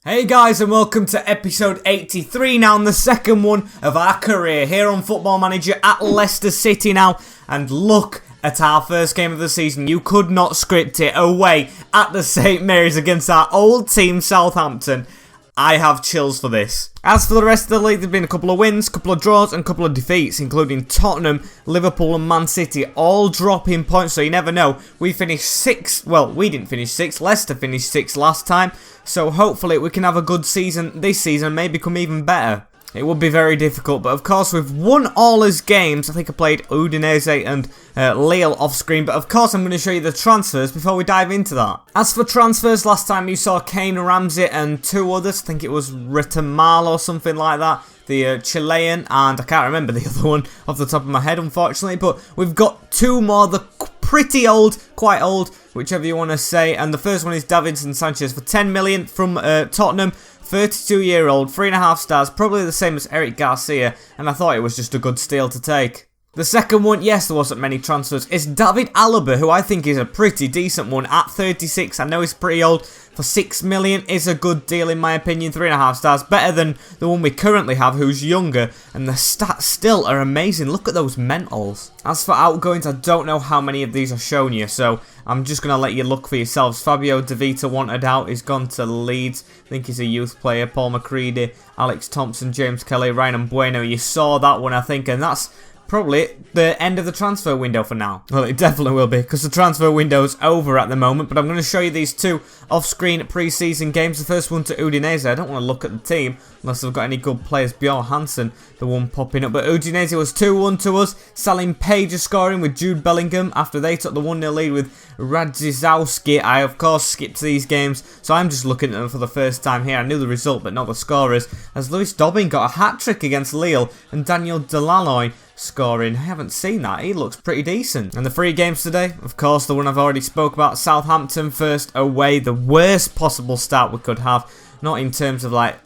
Hey guys, and welcome to episode 83 now, and the second one of our career here on Football Manager at Leicester City now. And look at our first game of the season. You could not script it. Away at the St Mary's against our old team Southampton. I have chills for this. As for the rest of the league, there have been a couple of wins, a couple of draws and a couple of defeats, including Tottenham, Liverpool and Man City, all dropping points, so you never know. We finished 6th, well, we didn't finish 6th, Leicester finished 6th last time, so hopefully we can have a good season this season and maybe become even better. It would be very difficult, but of course we've won all his games. I think I played Udinese and Lille off screen, but of course I'm going to show you the transfers before we dive into that. As for transfers, last time you saw Kane, Ramsey and two others. I think it was Ritamal or something like that. The Chilean, and I can't remember the other one off the top of my head unfortunately, but we've got two more, the pretty old, quite old, whichever you want to say, and the first one is Davinson Sanchez for 10 million from Tottenham. 32-year-old, 3.5 stars, probably the same as Eric Garcia, and I thought it was just a good steal to take. The second one, yes, there wasn't many transfers, is David Alaba, who I think is a pretty decent one at 36. I know he's pretty old. For 6 million is a good deal in my opinion. 3.5 stars, better than the one we currently have, who's younger, and the stats still are amazing. Look at those mentals. As for outgoings, I don't know how many of these are shown you, so I'm just going to let you look for yourselves. Fabio De Vita wanted out, he's gone to Leeds. I think he's a youth player. Paul McCready, Alex Thompson, James Kelly, Ryan Bueno. You saw that one, I think, and that's probably the end of the transfer window for now. Well, it definitely will be, because the transfer window's over at the moment, but I'm going to show you these two off-screen pre-season games. The first one to Udinese. I don't want to look at the team unless I've got any good players. Bjorn Hansen, the one popping up, but Udinese was 2-1 to us. Salim Page scoring with Jude Bellingham after they took the 1-0 lead with Radzizowski. I, of course, skipped these games, so I'm just looking at them for the first time here. I knew the result, but not the scorers, as Lewis Dobbin got a hat-trick against Lille, and Daniel Delanoy scoring. I haven't seen that. He looks pretty decent. And the three games today, of course, the one I've already spoke about, Southampton first away, the worst possible start we could have. Not in terms of like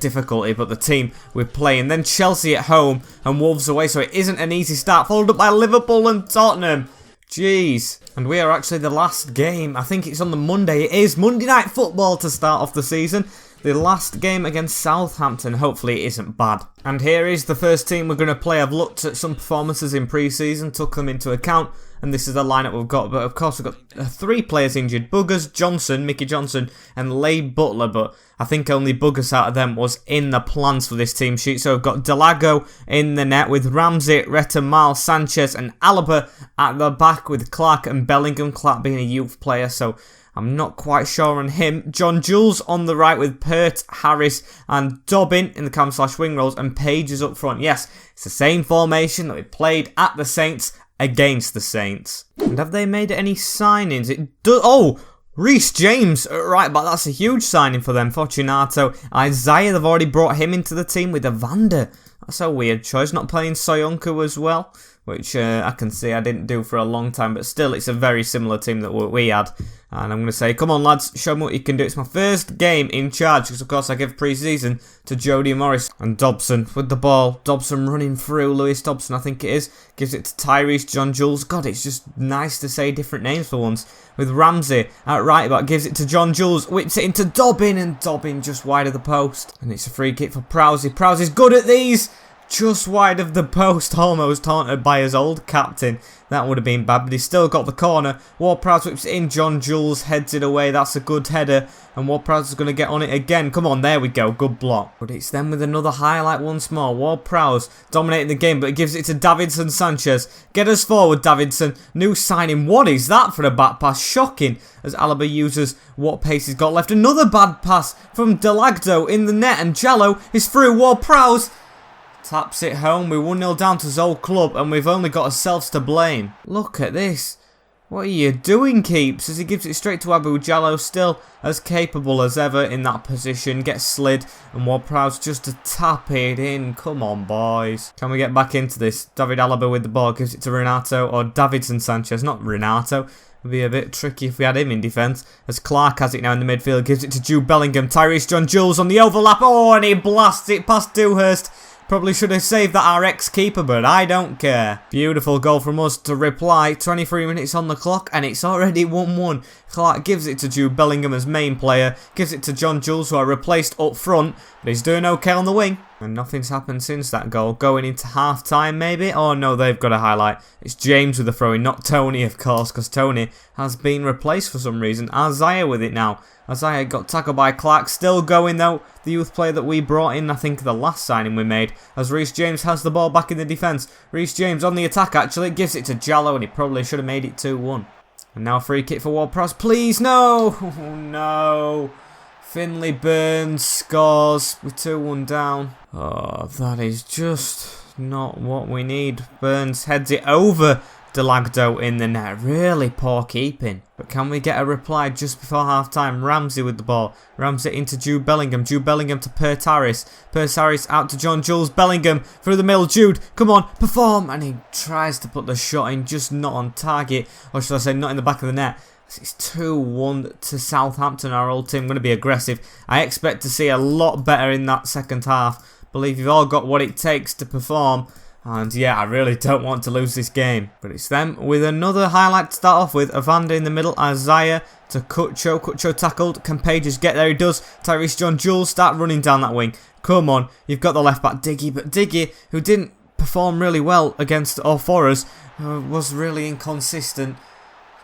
difficulty, but the team we're playing. Then Chelsea at home and Wolves away, so it isn't an easy start. Followed up by Liverpool and Tottenham. Jeez. And we are actually the last game. I think it's on the Monday. It is Monday Night Football to start off the season. The last game against Southampton. Hopefully it isn't bad. And here is the first team we're going to play. I've looked at some performances in pre-season, took them into account, and this is the lineup we've got. But of course we've got 3 players injured. Buggers, Johnson, Mickey Johnson and Leigh Butler, but I think only Buggers out of them was in the plans for this team sheet. So we've got Delago in the net with Ramsey, Retamal, Sanchez and Alaba at the back with Clark and Bellingham. Clark being a youth player, so I'm not quite sure on him. John Jules on the right with Pert, Harris and Dobbin in the cam/wing roles, and Page is up front. Yes, it's the same formation that we played at the Saints against the Saints. And have they made any signings? It does. Oh, Reece James, right, but that's a huge signing for them. Fortunato, Isaiah, they've already brought him into the team with Evander. That's a weird choice. Not playing Soyuncu as well, which I can see I didn't do for a long time, but still it's a very similar team that we had. And I'm going to say, come on lads, show me what you can do. It's my first game in charge, because of course I give pre-season to Jody Morris. And Dobson with the ball. Dobson running through, Lewis Dobson I think it is. Gives it to Tyrese, John Jules. God, it's just nice to say different names for once. With Ramsey at right back, gives it to John Jules. Whips it into Dobbin, and Dobbin just wide of the post. And it's a free kick for Prowsey. Prowsey's good at these. Just wide of the post, almost taunted by his old captain. That would have been bad, but he's still got the corner. Ward-Prowse whips it in, John Jules heads it away. That's a good header, and Ward-Prowse is going to get on it again. Come on, there we go, good block. But it's then with another highlight once more. Ward-Prowse dominating the game, but it gives it to Davinson Sanchez. Get us forward, Davinson. New signing. What is that for a back pass? Shocking, as Alaba uses what pace he's got left. Another bad pass from Delagdo in the net, and Jallo is through. Ward-Prowse taps it home. We're 1-0 down to his old club, and we've only got ourselves to blame. Look at this. What are you doing, Keeps? As he gives it straight to Abu Jallo, still as capable as ever in that position. Gets slid, and Ward-Prowse just to tap it in. Come on, boys. Can we get back into this? David Alaba with the ball, gives it to Renato, or Davidson Sanchez, not Renato. Would be a bit tricky if we had him in defence. As Clark has it now in the midfield, gives it to Jude Bellingham. Tyrese John Jules on the overlap. Oh, and he blasts it past Dewhurst. Probably should have saved that our ex-keeper, but I don't care. Beautiful goal from us to reply. 23 minutes on the clock, and it's already 1-1. Clark gives it to Jude Bellingham as main player. Gives it to John Jules, who are replaced up front, but he's doing okay on the wing. And nothing's happened since that goal. Going into half-time, maybe? Oh, no, they've got a highlight. It's James with the throw-in, not Tony, of course, because Tony has been replaced for some reason. Isaiah with it now. Isaiah got tackled by Clark. Still going, though. The youth player that we brought in, I think the last signing we made, as Reece James has the ball back in the defence. Reece James on the attack, actually. Gives it to Jallo, and he probably should have made it 2-1. And now free kick for Ward-Prowse. Please, no! Oh, no. Finley Burns scores with 2-1 down. Oh, that is just not what we need. Burns heads it over Elgato in the net. Really poor keeping. But can we get a reply just before half-time? Ramsey with the ball. Ramsey into Jude Bellingham. Jude Bellingham to Pert Harris. Pert Harris out to John Jules. Bellingham through the middle. Jude, come on, perform. And he tries to put the shot in, just not on target. Or should I say, not in the back of the net. It's 2-1 to Southampton, our old team. Going to be aggressive. I expect to see a lot better in that second half. Believe you've all got what it takes to perform. And yeah, I really don't want to lose this game. But it's them with another highlight to start off with. Evander in the middle. Isaiah to Kutcho. Kutcho tackled. Can Pages get there? He does. Tyrese John Jules start running down that wing. Come on. You've got the left back Diggy. But Diggy, who didn't perform really well against or for us, was really inconsistent.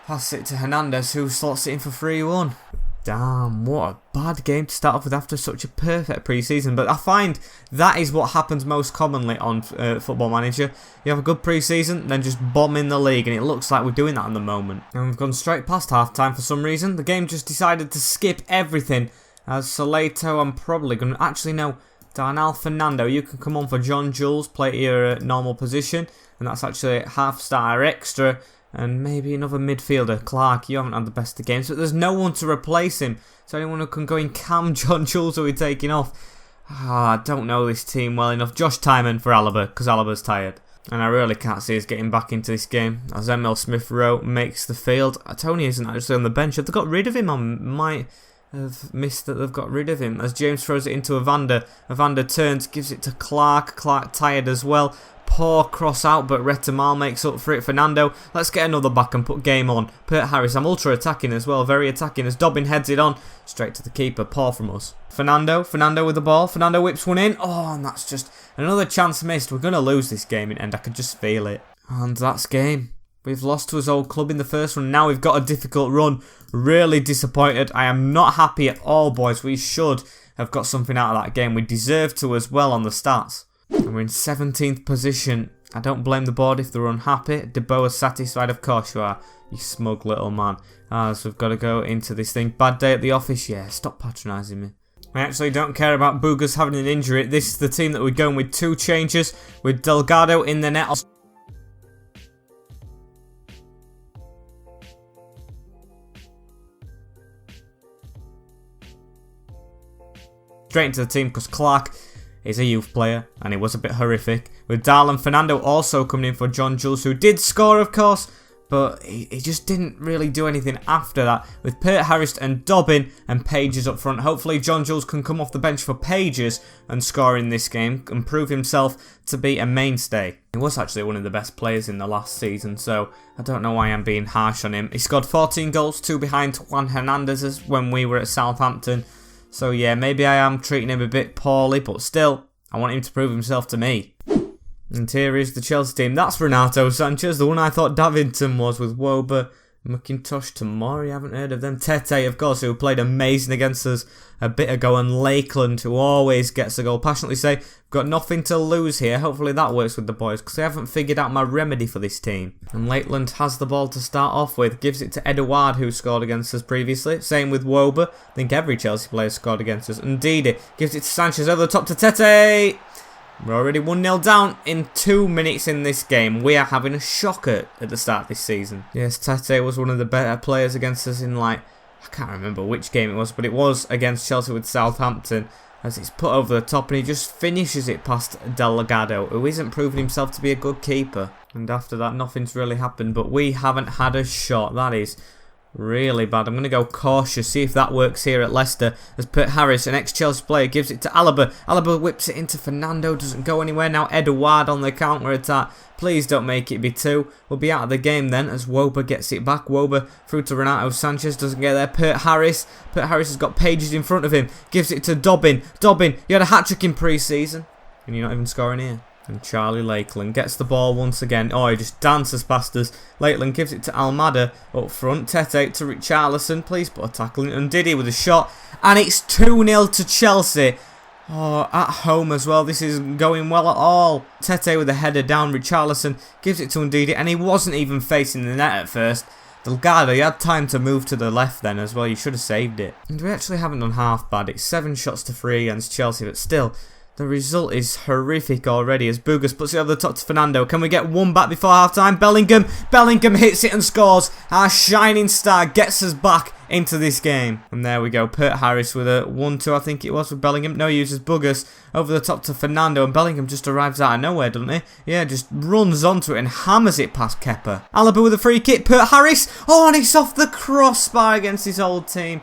Pass it to Hernandez, who slots it in for 3-1. Damn, what a bad game to start off with after such a perfect pre-season. But I find that is what happens most commonly on Football Manager. You have a good pre-season, then just bomb in the league, and it looks like we're doing that at the moment. And we've gone straight past half-time for some reason. The game just decided to skip everything. As Soleto, I'm probably going to... Actually, no. Darnell Fernando, you can come on for John Jules, play at your normal position. And that's actually half-star extra. And maybe another midfielder. Clark, you haven't had the best of games, but there's no one to replace him. So anyone who can go in Cam John Jules will be taking off. I don't know this team well enough. Josh Tyman for Alaba, because Alaba's tired. And I really can't see us getting back into this game. As Emil Smith-Rowe makes the field. Tony isn't actually on the bench. Have they got rid of him? I might have missed that they've got rid of him. As James throws it into Evander. Evander turns, gives it to Clark. Clark tired as well. Poor cross out, but Retamal makes up for it. Fernando, let's get another back and put game on. Pert Harris, I'm ultra attacking as well, very attacking as Dobbin heads it on. Straight to the keeper, poor from us. Fernando with the ball. Fernando whips one in. Oh, and that's just another chance missed. We're going to lose this game in the end, I can just feel it. And that's game. We've lost to his old club in the first one. Now we've got a difficult run. Really disappointed. I am not happy at all, boys. We should have got something out of that game. We deserve to as well on the stats. And we're in 17th position. I don't blame the board if they're unhappy. Deboa satisfied, of course you are. You smug little man. So we've got to go into this thing. Bad day at the office? Yeah, stop patronising me. I actually don't care about Boogers having an injury. This is the team that we're going with 2 changes. With Delgado in the net. Straight into the team because Clark is a youth player, and he was a bit horrific. With Darlan Fernando also coming in for John Jules, who did score, of course, but he just didn't really do anything after that. With Pert Harris and Dobbin and Pages up front, hopefully John Jules can come off the bench for Pages and score in this game and prove himself to be a mainstay. He was actually one of the best players in the last season, so I don't know why I'm being harsh on him. He scored 14 goals, 2 behind Juan Hernandez when we were at Southampton. So yeah, maybe I am treating him a bit poorly, but still, I want him to prove himself to me. And here is the Chelsea team. That's Renato Sanchez, the one I thought Davinson was, with Woba, McIntosh, Tamori, I haven't heard of them. Tete, of course, who played amazing against us a bit ago, and Lakeland, who always gets a goal. Passionately say, got nothing to lose here. Hopefully that works with the boys, because they haven't figured out my remedy for this team. And Lakeland has the ball to start off with, gives it to Edouard, who scored against us previously. Same with Woba. I think every Chelsea player scored against us. And Didi gives it to Sanchez over the top to Tete. We're already 1-0 down in 2 minutes in this game. We are having a shocker at the start of this season. Yes, Tete was one of the better players against us in, like, I can't remember which game it was, but it was against Chelsea with Southampton, as it's put over the top and he just finishes it past Delgado, who isn't proving himself to be a good keeper. And after that, nothing's really happened, but we haven't had a shot. That is Really bad. I'm going to go cautious, see if that works here at Leicester. As Pert Harris, an ex-Chelsea player, gives it to Alaba. Alaba whips it into Fernando, doesn't go anywhere. Now Edouard on the counter-attack. Please don't make it be 2. We'll be out of the game then as Woba gets it back. Woba through to Renato Sanchez, doesn't get there. Pert Harris has got pages in front of him. Gives it to Dobbin. Dobbin, you had a hat-trick in pre-season and you're not even scoring here. And Charlie Lakeland gets the ball once again. Oh, he just dances past us. Lakeland gives it to Almada up front. Tete to Richarlison. Please put a tackle in. And Didi with a shot. And it's 2-0 to Chelsea. Oh, at home as well. This isn't going well at all. Tete with a header down. Richarlison gives it to Ndidi. And he wasn't even facing the net at first. Delgado, you had time to move to the left then as well. You should have saved it. And we actually haven't done half bad. It's 7 shots to 3 against Chelsea. But still, the result is horrific already as Bugas puts it over the top to Fernando. Can we get one back before half-time? Bellingham hits it and scores. Our shining star gets us back into this game. And there we go. Pert Harris with a 1-2, I think it was, with Bellingham. No, he uses Bugas over the top to Fernando. And Bellingham just arrives out of nowhere, doesn't he? Yeah, just runs onto it and hammers it past Kepa. Alaba with a free kick. Pert Harris. Oh, and it's off the crossbar against his old team.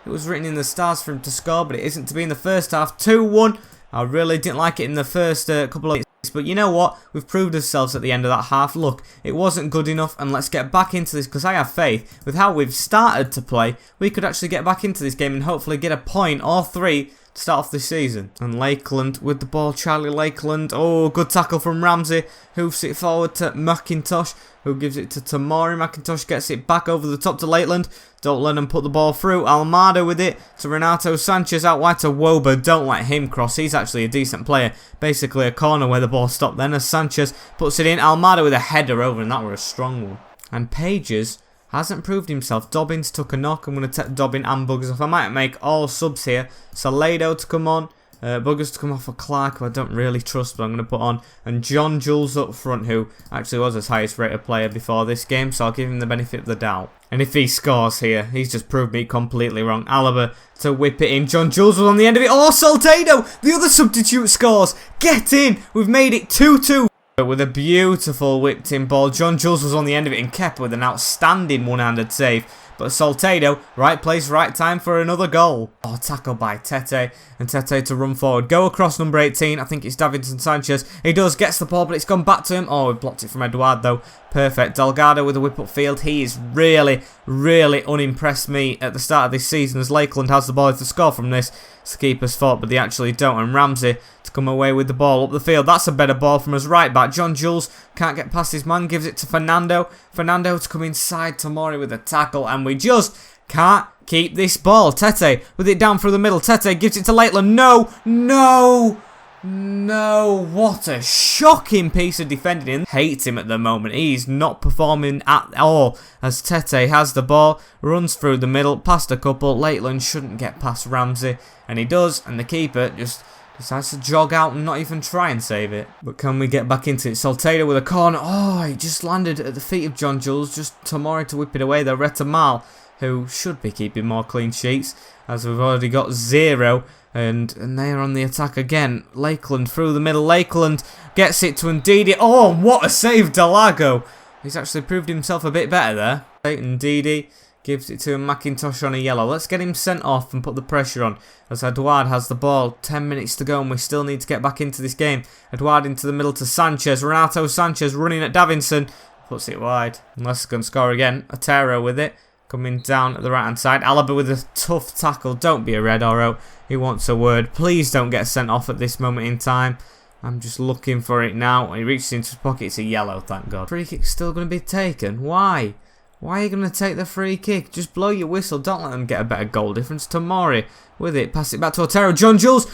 It was written in the stars for him to score, but it isn't to be in the first half. 2-1. I really didn't like it in the first couple of minutes, but you know what? We've proved ourselves at the end of that half. Look, it wasn't good enough, and let's get back into this, because I have faith with how we've started to play. We could actually get back into this game and hopefully get a point or 3 to start off this season. And Lakeland with the ball, Charlie Lakeland. Oh, good tackle from Ramsey. Hoofs it forward to McIntosh, who gives it to Tamori. McIntosh gets it back over the top to Lakeland. Don't let him put the ball through. Almada with it to Renato Sanchez, out wide to Woba. Don't let him cross. He's actually a decent player. Basically a corner where the ball stopped then as Sanchez puts it in. Almada with a header over, and that was a strong one. And Pages hasn't proved himself. Dobbins took a knock. I'm going to take Dobbin and Buggers off. I might make all subs here. Salado to come on. Buggers to come off for Clark, who I don't really trust, but I'm going to put on. And John Jules up front, who actually was his highest rated player before this game, so I'll give him the benefit of the doubt. And if he scores here, he's just proved me completely wrong. Alaba to whip it in. John Jules was on the end of it. Oh, Saltado, the other substitute, scores. Get in. We've made it 2-2. With a beautiful whipped in ball. John Jules was on the end of it and kept with an outstanding one-handed save. But Saltado, right place, right time for another goal. Oh, tackle by Tete. And Tete to run forward. Go across number 18. I think it's Davinson Sanchez. He does, gets the ball, but it's gone back to him. Oh, he blocked it from Edouard though. Perfect. Delgado with a whip upfield. He is really, really unimpressed me at the start of this season as Lakeland has the ball to score from this. It's the keeper's fault, but they actually don't. And Ramsey to come away with the ball up the field. That's a better ball from his right back. John Jules can't get past his man. Gives it to Fernando. Fernando to come inside. Tamori with a tackle. And we just can't keep this ball. Tete with it down through the middle. Tete gives it to Lakeland. No, no, no. What a shocking piece of defending. Hates him at the moment. He's not performing at all as Tete has the ball. Runs through the middle. Past a couple. Lakeland shouldn't get past Ramsey. And he does. And the keeper just decides to jog out and not even try and save it. But can we get back into it? Saltado with a corner. Oh, he just landed at the feet of John Jules. Just Tamori to whip it away. The Retamal, who should be keeping more clean sheets, as we've already got 0. And they are on the attack again. Lakeland through the middle. Lakeland gets it to Ndidi. Oh, what a save, Delago. He's actually proved himself a bit better there. Ndidi gives it to McIntosh on a yellow. Let's get him sent off and put the pressure on as Edouard has the ball. 10 minutes to go and we still need to get back into this game. Edouard into the middle to Sanchez. Renato Sanchez running at Davinson. Puts it wide. Unless he can score again. Otero with it. Coming down at the right hand side. Alaba with a tough tackle. Don't be a red Oro. He wants a word. Please don't get sent off at this moment in time. I'm just looking for it now. He reaches into his pocket. It's a yellow, thank God. Free kick's still going to be taken. Why? Why are you going to take the free kick? Just blow your whistle. Don't let them get a better goal difference. Tamori with it. Pass it back to Otero. John Jules.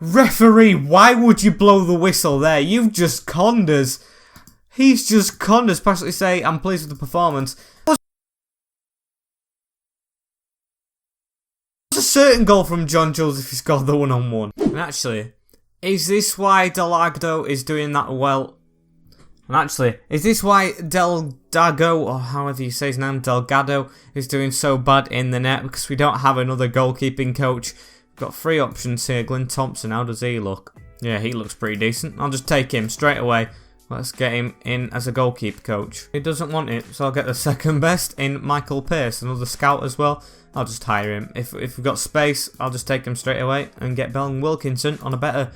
Referee, why would you blow the whistle there? You've just conned us. He's just conned us. Possibly say, I'm pleased with the performance. It's a certain goal from John Jules if he scored the one-on-one. And actually, is this why Delgado is doing that well? And actually, is this why Delgado, or however you say his name, Delgado, is doing so bad in the net? Because we don't have another goalkeeping coach. We've got 3 options here. Glenn Thompson, how does he look? Yeah, he looks pretty decent. I'll just take him straight away. Let's get him in as a goalkeeper coach. He doesn't want it, so I'll get the second best in Michael Pearce, another scout as well. I'll just hire him. If we've got space, I'll just take him straight away and get Bell Wilkinson on a better,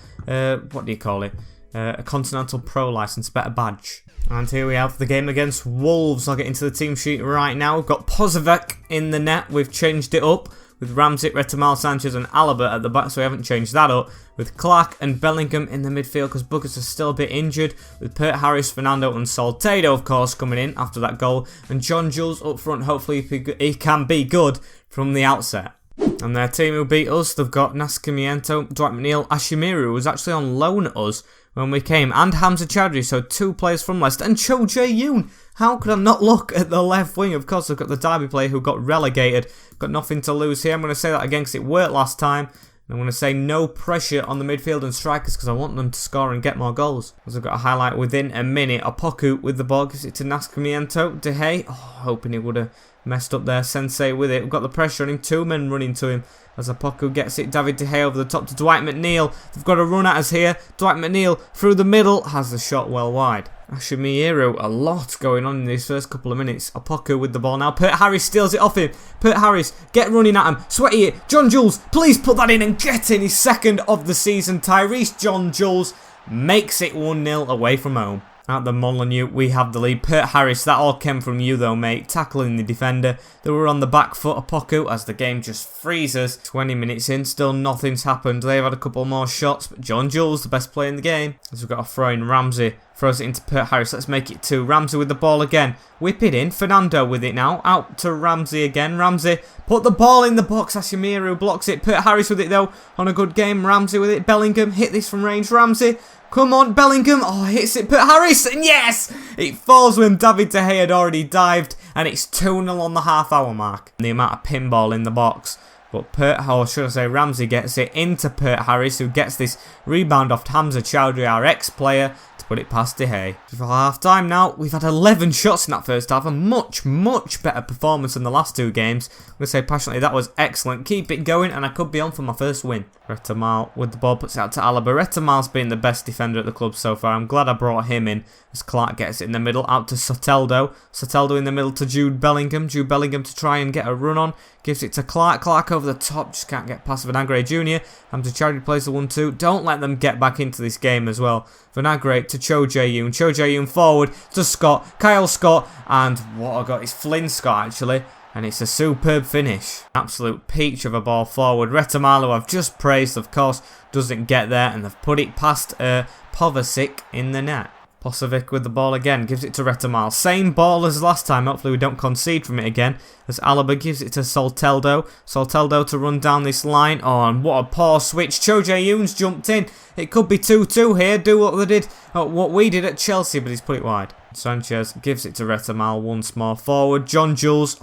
what do you call it? A Continental Pro license, better badge. And here we have the game against Wolves. I'll get into the team sheet right now. We've got Pozovic in the net. We've changed it up with Ramsey, Retamal, Sanchez and Alaba at the back, so we haven't changed that up. With Clark and Bellingham in the midfield because Buckets are still a bit injured. With Pert Harris, Fernando and Salcedo, of course, coming in after that goal. And John Jules up front. Hopefully he can be good from the outset. And their team who beat us, they've got Nascimento, Dwight McNeil, Ashimiru, who was actually on loan at us when we came, and Hamza Chowdhury, so 2 players from Leicester, and Cho Jae-yoon. How could I not look at the left wing? Of course, I've got the Derby player who got relegated. Got nothing to lose here. I'm going to say that again because it worked last time. And I'm going to say no pressure on the midfield and strikers because I want them to score and get more goals. As I've got a highlight within a minute. Opoku with the ball gives it to Nascimento. De Gea, hoping he would have messed up there. Sensei with it. We've got the pressure on him. 2 men running to him. As Opoku gets it, David De Gea over the top to Dwight McNeil. They've got a run at us here. Dwight McNeil through the middle has the shot well wide. Ashimiru, a lot going on in these first couple of minutes. Opoku with the ball now. Pert Harris steals it off him. Pert Harris, get running at him. Sweaty it. John Jules, please put that in and get in his second of the season. Tyrese John Jules makes it 1-0 away from home. At the Molineux, we have the lead. Pert Harris, that all came from you though, mate. Tackling the defender. They were on the back foot of Opoku as the game just freezes. 20 minutes in, still nothing's happened. They've had a couple more shots, but John Jules, the best player in the game. As we've got a throw in, Ramsey throws it into Pert Harris. Let's make it 2. Ramsey with the ball again. Whip it in. Fernando with it now. Out to Ramsey again. Ramsey put the ball in the box. Ashimiru blocks it. Pert Harris with it though. On a good game. Ramsey with it. Bellingham hit this from range. Ramsey. Come on, Bellingham. Hits it. Pert Harris. And yes! It falls when David De Gea had already dived. And it's 2-0 on the half-hour mark. The amount of pinball in the box. But Ramsey gets it into Pert Harris, who gets this rebound off Hamza Chowdhury, our ex-player, to put it past De Gea. For half-time now, we've had 11 shots in that first half, a much, much better performance than the last 2 games. I'm going to say passionately that was excellent. Keep it going, and I could be on for my first win. Retamal with the ball puts it out to Alaba. Retamal's been the best defender at the club so far. I'm glad I brought him in as Clark gets it in the middle. Out to Soteldo. Soteldo in the middle to Jude Bellingham. Jude Bellingham to try and get a run on. Gives it to Clark. Clark over the top. Just can't get past Vinagre Jr. Hamza Chowdhury plays the 1-2. Don't let them get back into this game as well. Vinagre to Cho Jae-yoon. Cho Jae-yoon forward to Scott. Kyle Scott. And what I got is Flynn Scott actually. And it's a superb finish. Absolute peach of a ball forward. Retamal, who I've just praised, of course, doesn't get there. And they've put it past Pozovic in the net. Pozovic with the ball again. Gives it to Retamal. Same ball as last time. Hopefully we don't concede from it again. As Alaba gives it to Salcedo. Salcedo to run down this line. And what a poor switch. Cho Jae-yoon's jumped in. It could be 2-2 here. Do what they did, what we did at Chelsea, but he's put it wide. Sanchez gives it to Retamal once more forward. John Jules.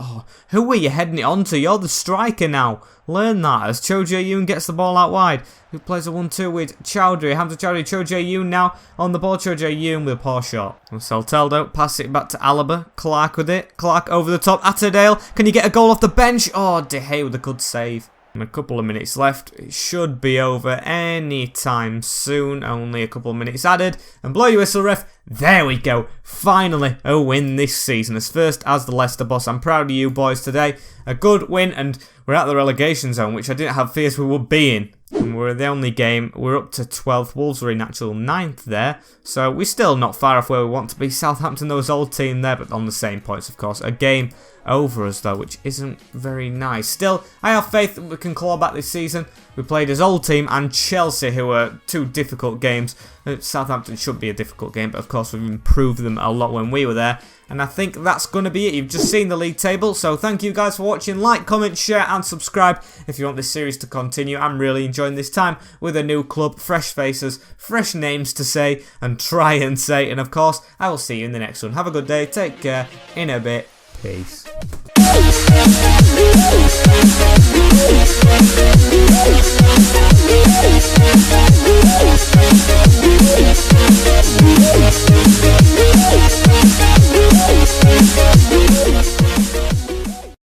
Who were you heading it on to? You're the striker now. Learn that as Cho Jae-yoon gets the ball out wide. Who plays a 1-2 with Chowdhury. Hamza Chowdhury. Cho Jae-yoon now on the ball. Cho Jae-yoon with a poor shot. And Salcedo pass it back to Alaba. Clark with it. Clark over the top. Atterdale. Can you get a goal off the bench? De Gea with a good save. And a couple of minutes left. It should be over any time soon. Only a couple of minutes added. And blow your whistle, ref. There we go. Finally a win this season. As first as the Leicester boss. I'm proud of you boys today. A good win, and we're at the relegation zone, which I didn't have fears we would be in. And we're the only game. We're up to 12th. Wolves are in actual 9th there. So we're still not far off where we want to be. Southampton, those old team there, but on the same points, of course. A game over us, though, which isn't very nice. Still, I have faith that we can claw back this season. We played as old team and Chelsea, who were 2 difficult games. Southampton should be a difficult game, but of course we've improved them a lot when we were there. And I think that's going to be it. You've just seen the league table, so thank you guys for watching. Like, comment, share and subscribe if you want this series to continue. I'm really enjoying this time with a new club, fresh faces, fresh names to say and try and say. And of course, I will see you in the next one. Have a good day, take care, in a bit, peace.